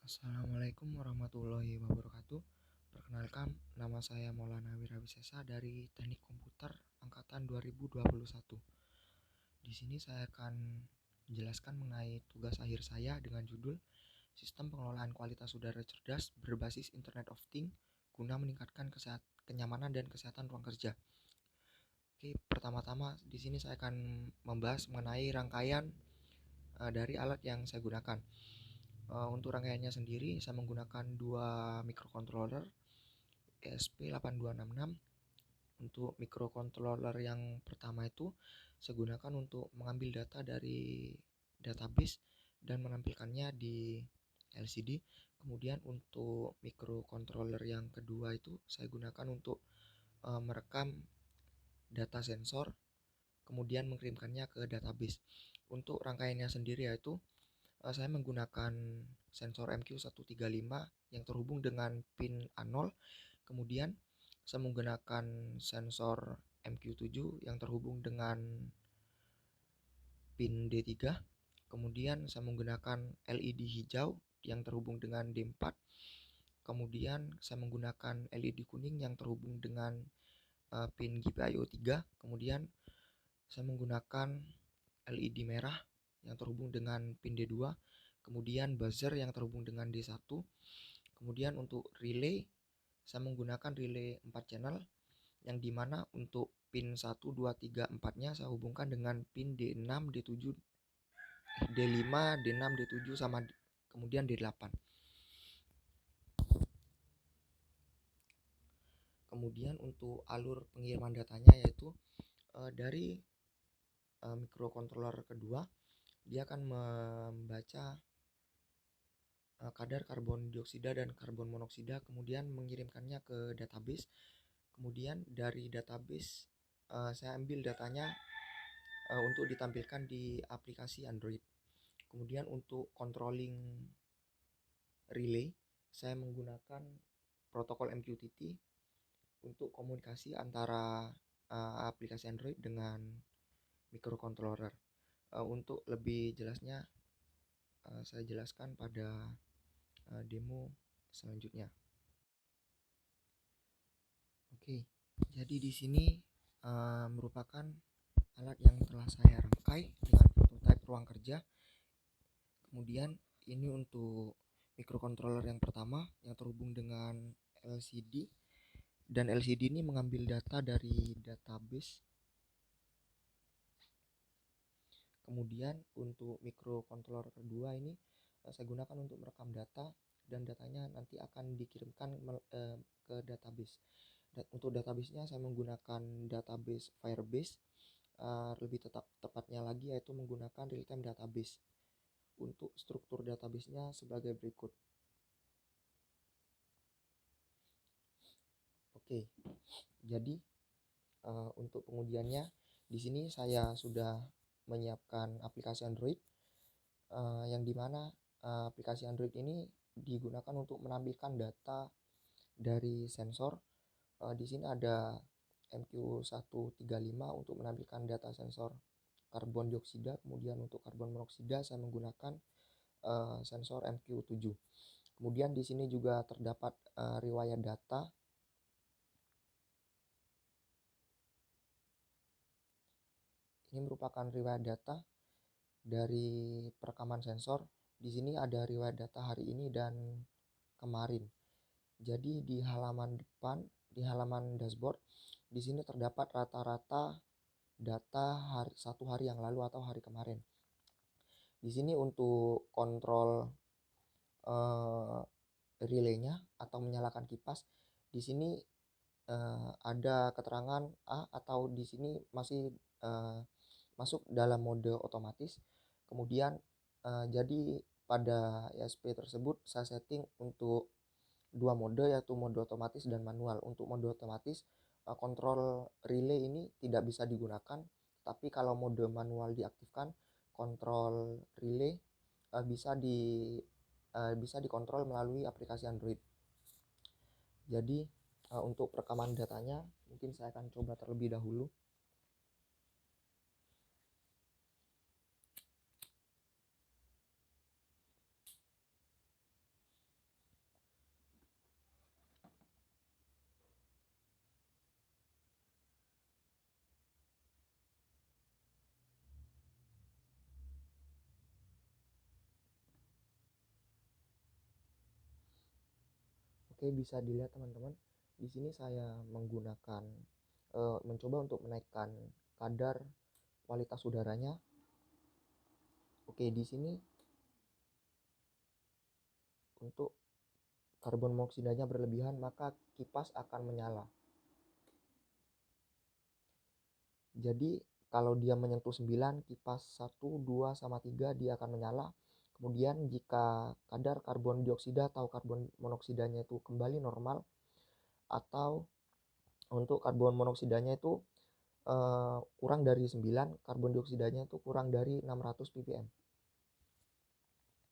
Assalamualaikum warahmatullahi wabarakatuh. Perkenalkan, nama saya Maulana Wirawisesa dari Teknik Komputer angkatan 2021. Di sini saya akan menjelaskan mengenai tugas akhir saya dengan judul Sistem Pengelolaan Kualitas Udara Cerdas Berbasis Internet of Things guna meningkatkan kenyamanan dan kesehatan ruang kerja. Oke, pertama-tama di sini saya akan membahas mengenai rangkaian dari alat yang saya gunakan. Untuk rangkaiannya sendiri saya menggunakan dua microcontroller ESP8266. Untuk microcontroller yang pertama itu saya gunakan untuk mengambil data dari database dan menampilkannya di LCD. Kemudian untuk microcontroller yang kedua itu saya gunakan untuk merekam data sensor kemudian mengirimkannya ke database. Untuk rangkaiannya sendiri yaitu saya menggunakan sensor MQ135 yang terhubung dengan pin A0. Kemudian saya menggunakan sensor MQ7 yang terhubung dengan pin D3. Kemudian saya menggunakan LED hijau yang terhubung dengan D4. Kemudian saya menggunakan LED kuning yang terhubung dengan pin GPIO 3. Kemudian saya menggunakan LED merah yang terhubung dengan pin D2. Kemudian buzzer yang terhubung dengan D1. Kemudian untuk relay saya menggunakan relay 4 channel yang dimana untuk pin 1, 2, 3, 4 nya saya hubungkan dengan pin D6, D7, D5, D6, D7 sama kemudian D8. Kemudian untuk alur pengiriman datanya yaitu dari microcontroller kedua dia akan membaca kadar karbon dioksida dan karbon monoksida kemudian mengirimkannya ke database. Kemudian dari database saya ambil datanya untuk ditampilkan di aplikasi Android. Kemudian untuk controlling relay saya menggunakan protokol MQTT untuk komunikasi antara aplikasi Android dengan microcontroller. Untuk lebih jelasnya saya jelaskan pada demo selanjutnya. Oke, jadi di sini merupakan alat yang telah saya rangkai dengan prototipe ruang kerja. Kemudian ini untuk microcontroller yang pertama yang terhubung dengan LCD, dan LCD ini mengambil data dari database. Kemudian untuk microcontroller kedua ini saya gunakan untuk merekam data dan datanya nanti akan dikirimkan ke database. Untuk database-nya saya menggunakan database Firebase, lebih tepatnya lagi yaitu menggunakan real-time database. Untuk struktur database-nya sebagai berikut. Oke, jadi untuk pengujiannya di sini saya sudah menyiapkan aplikasi Android yang dimana aplikasi Android ini digunakan untuk menampilkan data dari sensor. Di sini ada MQ135 untuk menampilkan data sensor karbon dioksida. Kemudian untuk karbon monoksida saya menggunakan sensor MQ7. Kemudian di sini juga terdapat riwayat data. Ini merupakan riwayat data dari perekaman sensor. Di sini ada riwayat data hari ini dan kemarin. Jadi di halaman depan, di halaman dashboard, di sini terdapat rata-rata data satu hari yang lalu atau hari kemarin. Di sini untuk kontrol relaynya atau menyalakan kipas, di sini ada keterangan A atau di sini masih masuk dalam mode otomatis. Kemudian jadi pada ESP tersebut saya setting untuk dua mode yaitu mode otomatis dan manual. Untuk mode otomatis kontrol relay ini tidak bisa digunakan, tapi kalau mode manual diaktifkan kontrol relay bisa dikontrol melalui aplikasi Android. Jadi untuk perekaman datanya mungkin saya akan coba terlebih dahulu. Oke, bisa dilihat teman-teman. Di sini saya menggunakan mencoba untuk menaikkan kadar kualitas udaranya. Oke, di sini untuk karbon monoksidanya berlebihan, maka kipas akan menyala. Jadi kalau dia menyentuh 9, kipas 1, 2, sama 3 dia akan menyala. Kemudian jika kadar karbon dioksida atau karbon monoksidanya itu kembali normal, atau untuk karbon monoksidanya itu kurang dari 9, karbon dioksidanya itu kurang dari 600 ppm.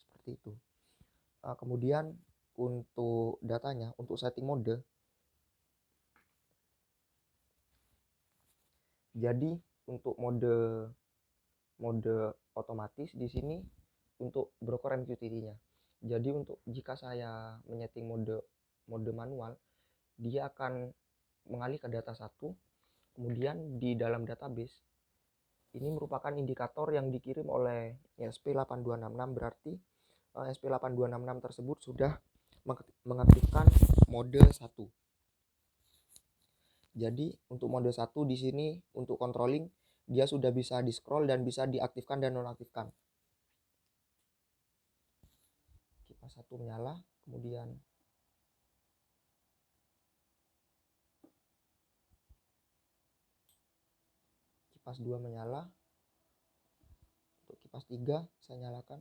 Seperti itu. Kemudian untuk datanya, untuk setting mode, jadi untuk mode otomatis di sini untuk broker MQTT-nya. Jadi untuk jika saya menyeting mode manual, dia akan mengalih ke data 1. Kemudian di dalam database ini merupakan indikator yang dikirim oleh ESP8266, berarti ESP8266 tersebut sudah mengaktifkan mode 1. Jadi untuk mode 1 di sini untuk controlling dia sudah bisa di scroll dan bisa diaktifkan dan nonaktifkan. Kipas 1 menyala, kemudian kipas 2 menyala. Untuk kipas 3 saya nyalakan.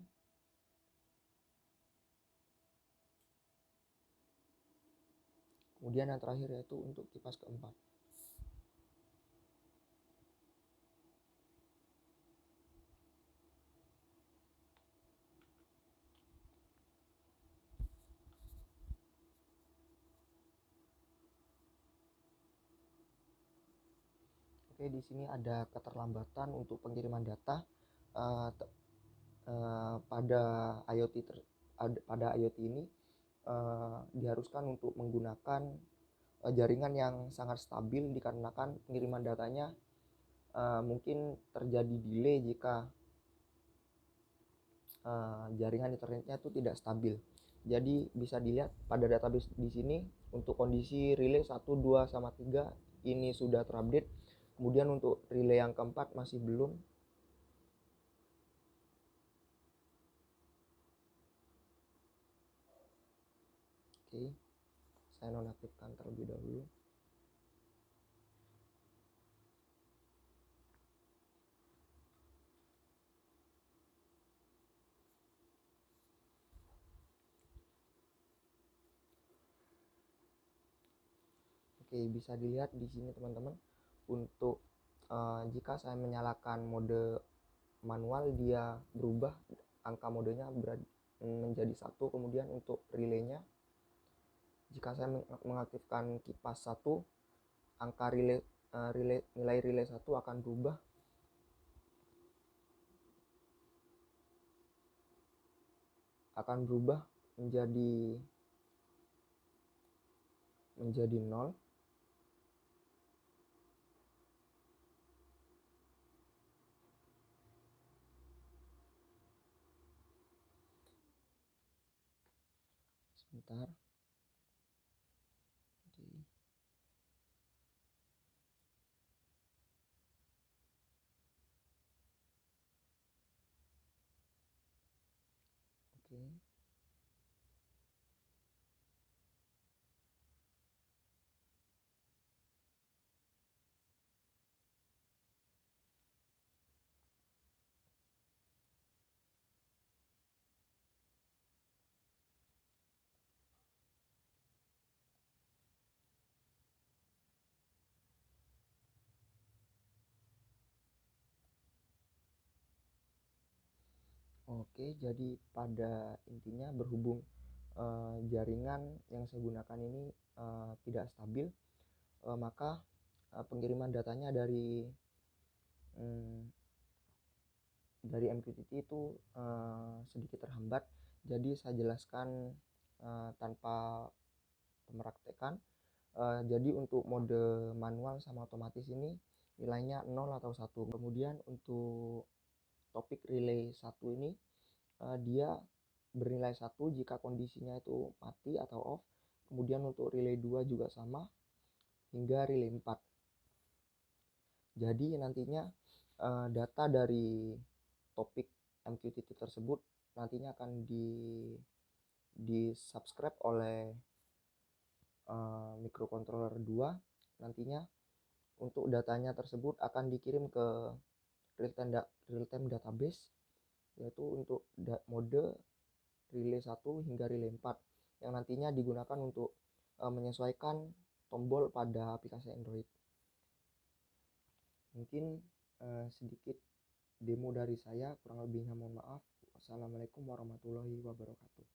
Kemudian yang terakhir yaitu untuk kipas keempat. Oke, di sini ada keterlambatan untuk pengiriman data pada IoT ini diharuskan untuk menggunakan jaringan yang sangat stabil, dikarenakan pengiriman datanya mungkin terjadi delay jika jaringan internetnya itu tidak stabil. Jadi bisa dilihat pada database di sini untuk kondisi relay 1, 2, sama 3 ini sudah terupdate. Kemudian untuk relay yang keempat masih belum. Oke, saya nonaktifkan terlebih dahulu. Oke, bisa dilihat di sini teman-teman, untuk jika saya menyalakan mode manual dia berubah, angka modenya menjadi 1. Kemudian untuk relaynya, jika saya mengaktifkan kipas 1, angka nilai relay 1 akan berubah menjadi 0. Sebentar. Oke. Oke, jadi pada intinya berhubung jaringan yang saya gunakan ini tidak stabil, maka pengiriman datanya dari MQTT itu sedikit terhambat. Jadi saya jelaskan tanpa pemeraktekan. Jadi untuk mode manual sama otomatis ini nilainya 0 atau 1. Kemudian untuk topik relay 1 ini dia bernilai 1 jika kondisinya itu mati atau off. Kemudian untuk relay 2 juga sama hingga relay 4. Jadi nantinya data dari topik MQTT tersebut nantinya akan di subscribe oleh microcontroller 2. Nantinya untuk datanya tersebut akan dikirim ke real-time database, yaitu untuk mode relay 1 hingga relay 4 yang nantinya digunakan untuk menyesuaikan tombol pada aplikasi Android. Mungkin sedikit demo dari saya, kurang lebihnya mohon maaf. Wassalamualaikum warahmatullahi wabarakatuh.